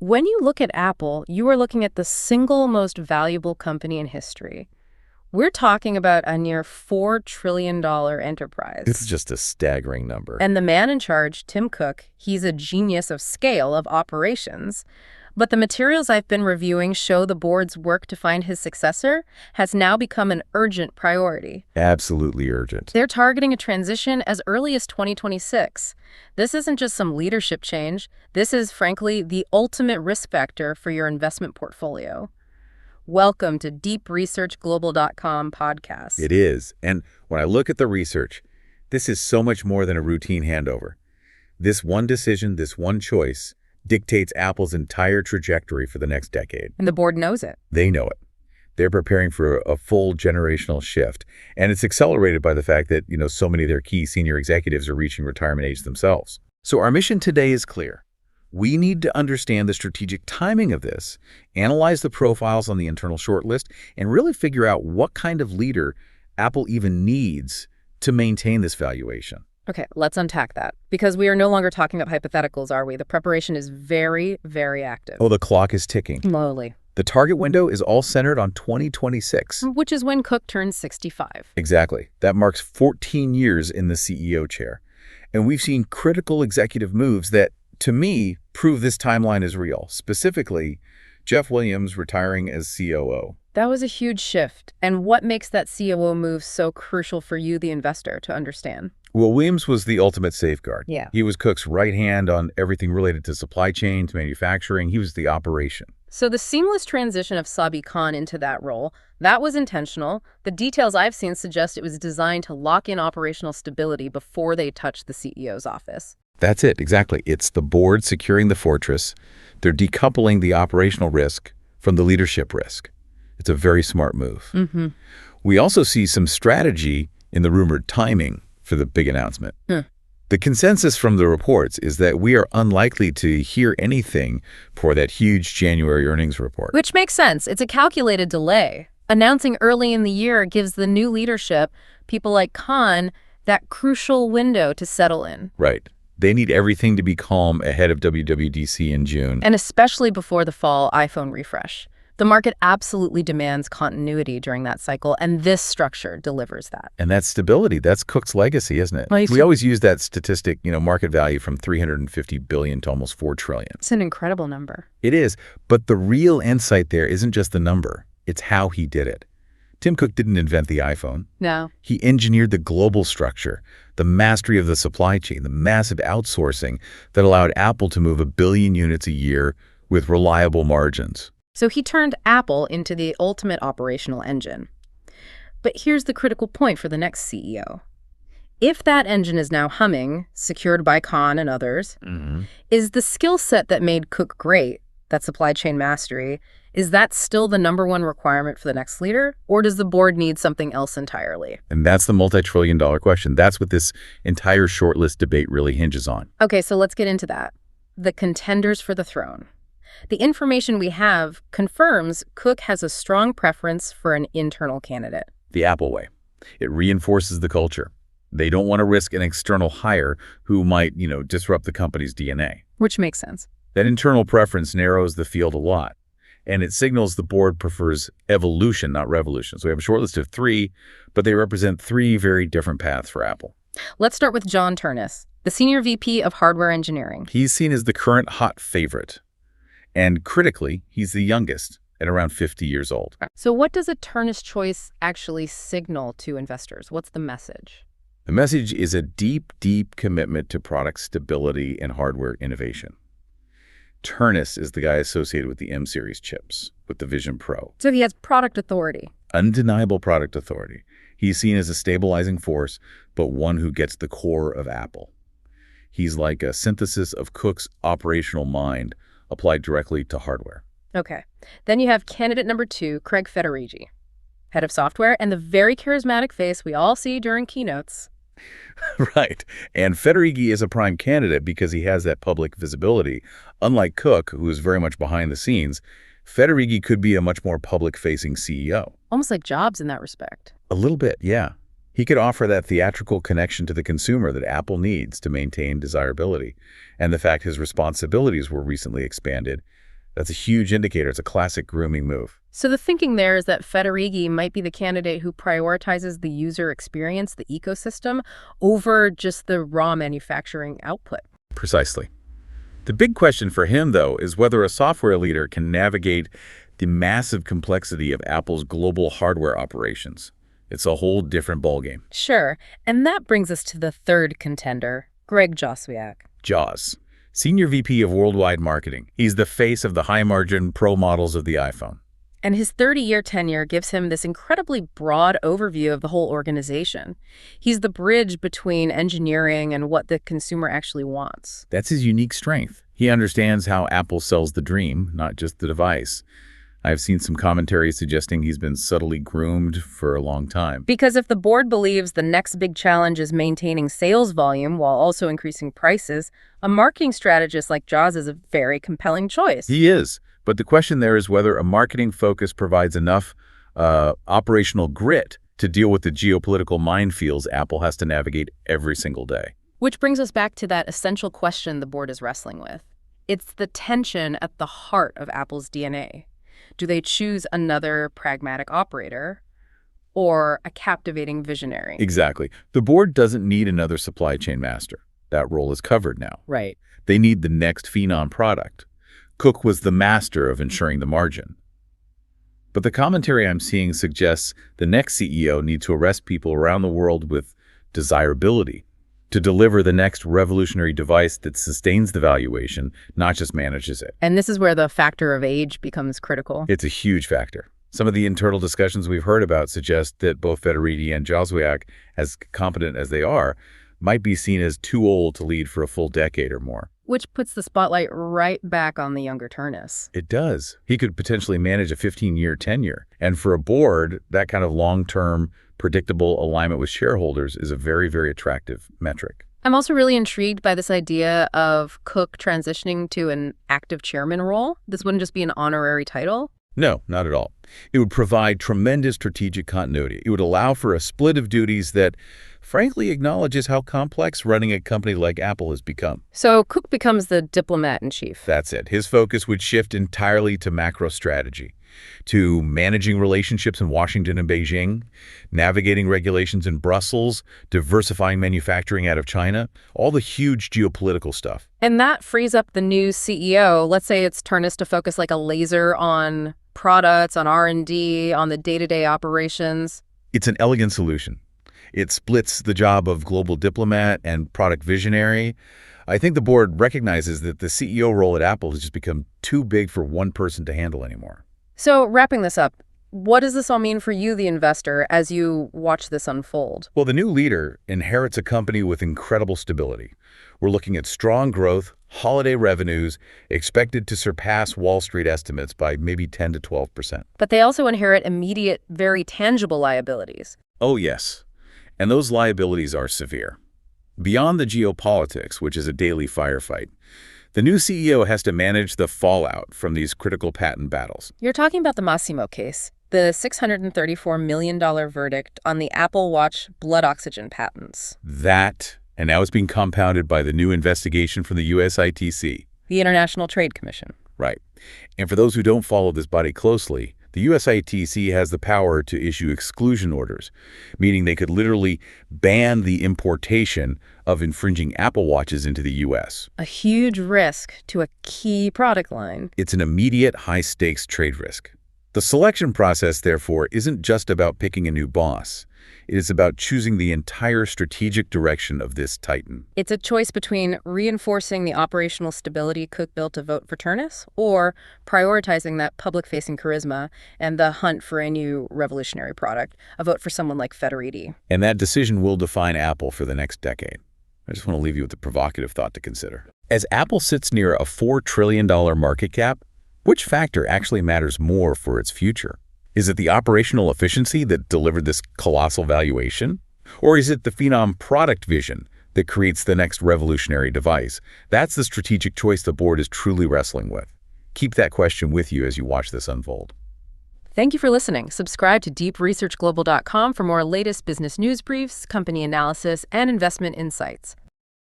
When you look at Apple, you are looking at the single most valuable company in history. We're talking about a near $4 trillion enterprise. This is just a staggering number. And the man in charge, Tim Cook, he's a genius of scale, of operations. But the materials I've been reviewing show the board's work to find his successor has now become an urgent priority. Absolutely urgent. They're targeting a transition as early as 2026. This isn't just some leadership change. This is, frankly, the ultimate risk factor for your investment portfolio. Welcome to DeepResearchGlobal.com podcast. It is. And when I look at the research, this is so much more than a routine handover. This one decision, this one choice, dictates Apple's entire trajectory for the next decade. And the board knows it. They know it. They're preparing for a full generational shift. And it's accelerated by the fact that, so many of their key senior executives are reaching retirement age themselves. So our mission today is clear. We need to understand the strategic timing of this, analyze the profiles on the internal shortlist, and really figure out what kind of leader Apple even needs to maintain this valuation. Okay, let's unpack that. Because we are no longer talking about hypotheticals, are we? The preparation is very, very active. Oh, the clock is ticking. Slowly. The target window is all centered on 2026. Which is when Cook turns 65. Exactly. That marks 14 years in the CEO chair. And we've seen critical executive moves that, to me, prove this timeline is real. Specifically, Jeff Williams retiring as COO. That was a huge shift. And what makes that COO move so crucial for you, the investor, to understand? Well, Williams was the ultimate safeguard. Yeah. He was Cook's right hand on everything related to supply chain, to manufacturing. He was the operation. So the seamless transition of Sabi Khan into that role, that was intentional. The details I've seen suggest it was designed to lock in operational stability before they touched the CEO's office. That's it, exactly. It's the board securing the fortress. They're decoupling the operational risk from the leadership risk. It's a very smart move. Mm-hmm. We also see some strategy in the rumored timing for the big announcement. The consensus from the reports is that we are unlikely to hear anything for that huge January earnings report. Which makes sense. It's a calculated delay. Announcing early in the year gives the new leadership, people like Khan, that crucial window to settle in. Right. They need everything to be calm ahead of WWDC in June. And especially before the fall iPhone refresh. The market absolutely demands continuity during that cycle, and this structure delivers that. And that stability, that's Cook's legacy, isn't it? Nice. We always use that statistic, market value from $350 billion to almost $4 trillion. It's an incredible number. It is, but the real insight there isn't just the number, it's how he did it. Tim Cook didn't invent the iPhone. No. He engineered the global structure, the mastery of the supply chain, the massive outsourcing that allowed Apple to move 1 billion units a year with reliable margins. So he turned Apple into the ultimate operational engine. But here's the critical point for the next CEO. If that engine is now humming, secured by Khan and others, is the skill set that made Cook great, that supply chain mastery, is that still the #1 requirement for the next leader? Or does the board need something else entirely? And that's the multi-trillion-dollar question. That's what this entire shortlist debate really hinges on. Okay, so let's get into that. The contenders for the throne. The information we have confirms Cook has a strong preference for an internal candidate. The Apple way. It reinforces the culture. They don't want to risk an external hire who might, disrupt the company's DNA. Which makes sense. That internal preference narrows the field a lot. And it signals the board prefers evolution, not revolution. So we have a short list of 3, but they represent 3 very different paths for Apple. Let's start with John Ternus, the Senior VP of Hardware Engineering. He's seen as the current hot favorite. And critically, he's the youngest at around 50 years old. So what does a Ternus choice actually signal to investors? What's the message? The message is a deep, deep commitment to product stability and hardware innovation. Ternus is the guy associated with the M-series chips, with the Vision Pro. So he has product authority. Undeniable product authority. He's seen as a stabilizing force, but one who gets the core of Apple. He's like a synthesis of Cook's operational mind applied directly to hardware. Okay. Then you have candidate #2, Craig Federighi, head of software, and the very charismatic face we all see during keynotes. Right. And Federighi is a prime candidate because he has that public visibility. Unlike Cook, who is very much behind the scenes, Federighi could be a much more public-facing CEO. Almost like Jobs in that respect. A little bit, yeah. He could offer that theatrical connection to the consumer that Apple needs to maintain desirability. And the fact his responsibilities were recently expanded That's a huge indicator. It's a classic grooming move. So the thinking there is that Federighi might be the candidate who prioritizes the user experience, the ecosystem, over just the raw manufacturing output. Precisely. The big question for him, though, is whether a software leader can navigate the massive complexity of Apple's global hardware operations. It's a whole different ballgame. Sure, and that brings us to the third contender, Greg Joswiak. Jaws, Senior VP of Worldwide Marketing. He's the face of the high-margin Pro models of the iPhone. And his 30-year tenure gives him this incredibly broad overview of the whole organization. He's the bridge between engineering and what the consumer actually wants. That's his unique strength. He understands how Apple sells the dream, not just the device. I've seen some commentary suggesting he's been subtly groomed for a long time. Because if the board believes the next big challenge is maintaining sales volume while also increasing prices, a marketing strategist like Jaws is a very compelling choice. He is. But the question there is whether a marketing focus provides enough operational grit to deal with the geopolitical minefields Apple has to navigate every single day. Which brings us back to that essential question the board is wrestling with. It's the tension at the heart of Apple's DNA. Do they choose another pragmatic operator or a captivating visionary? Exactly. The board doesn't need another supply chain master. That role is covered now. Right. They need the next phenom product. Cook was the master of ensuring the margin. But the commentary I'm seeing suggests the next CEO needs to arrest people around the world with desirability to deliver the next revolutionary device that sustains the valuation, not just manages it. And this is where the factor of age becomes critical. It's a huge factor. Some of the internal discussions we've heard about suggest that both Federighi and Joswiak, as competent as they are, might be seen as too old to lead for a full decade or more. Which puts the spotlight right back on the younger Ternus. It does. He could potentially manage a 15-year tenure. And for a board, that kind of long-term, predictable alignment with shareholders is a very, very attractive metric. I'm also really intrigued by this idea of Cook transitioning to an active chairman role. This wouldn't just be an honorary title. No, not at all. It would provide tremendous strategic continuity. It would allow for a split of duties that, frankly, acknowledges how complex running a company like Apple has become. So Cook becomes the diplomat-in-chief. That's it. His focus would shift entirely to macro strategy, to managing relationships in Washington and Beijing, navigating regulations in Brussels, diversifying manufacturing out of China, all the huge geopolitical stuff. And that frees up the new CEO. Let's say it's Ternus to focus like a laser on products, on R&D, on the day-to-day operations. It's an elegant solution. It splits the job of global diplomat and product visionary. I think the board recognizes that the CEO role at Apple has just become too big for one person to handle anymore. So wrapping this up, what does this all mean for you, the investor, as you watch this unfold? Well, the new leader inherits a company with incredible stability. We're looking at strong growth, holiday revenues, expected to surpass Wall Street estimates by maybe 10 to 12%. But they also inherit immediate, very tangible liabilities. Oh, yes. And those liabilities are severe. Beyond the geopolitics, which is a daily firefight, the new CEO has to manage the fallout from these critical patent battles. You're talking about the Massimo case, the $634 million verdict on the Apple Watch blood oxygen patents. That, and now it's being compounded by the new investigation from the USITC. The International Trade Commission. Right. And for those who don't follow this body closely, the USITC has the power to issue exclusion orders, meaning they could literally ban the importation of infringing Apple Watches into the U.S. A huge risk to a key product line. It's an immediate high-stakes trade risk. The selection process, therefore, isn't just about picking a new boss. It is about choosing the entire strategic direction of this titan. It's a choice between reinforcing the operational stability Cook built to vote for Ternus or prioritizing that public-facing charisma and the hunt for a new revolutionary product, a vote for someone like Federighi. And that decision will define Apple for the next decade. I just want to leave you with a provocative thought to consider. As Apple sits near a $4 trillion market cap, which factor actually matters more for its future? Is it the operational efficiency that delivered this colossal valuation? Or is it the phenom product vision that creates the next revolutionary device? That's the strategic choice the board is truly wrestling with. Keep that question with you as you watch this unfold. Thank you for listening. Subscribe to deepresearchglobal.com for more latest business news briefs, company analysis, and investment insights.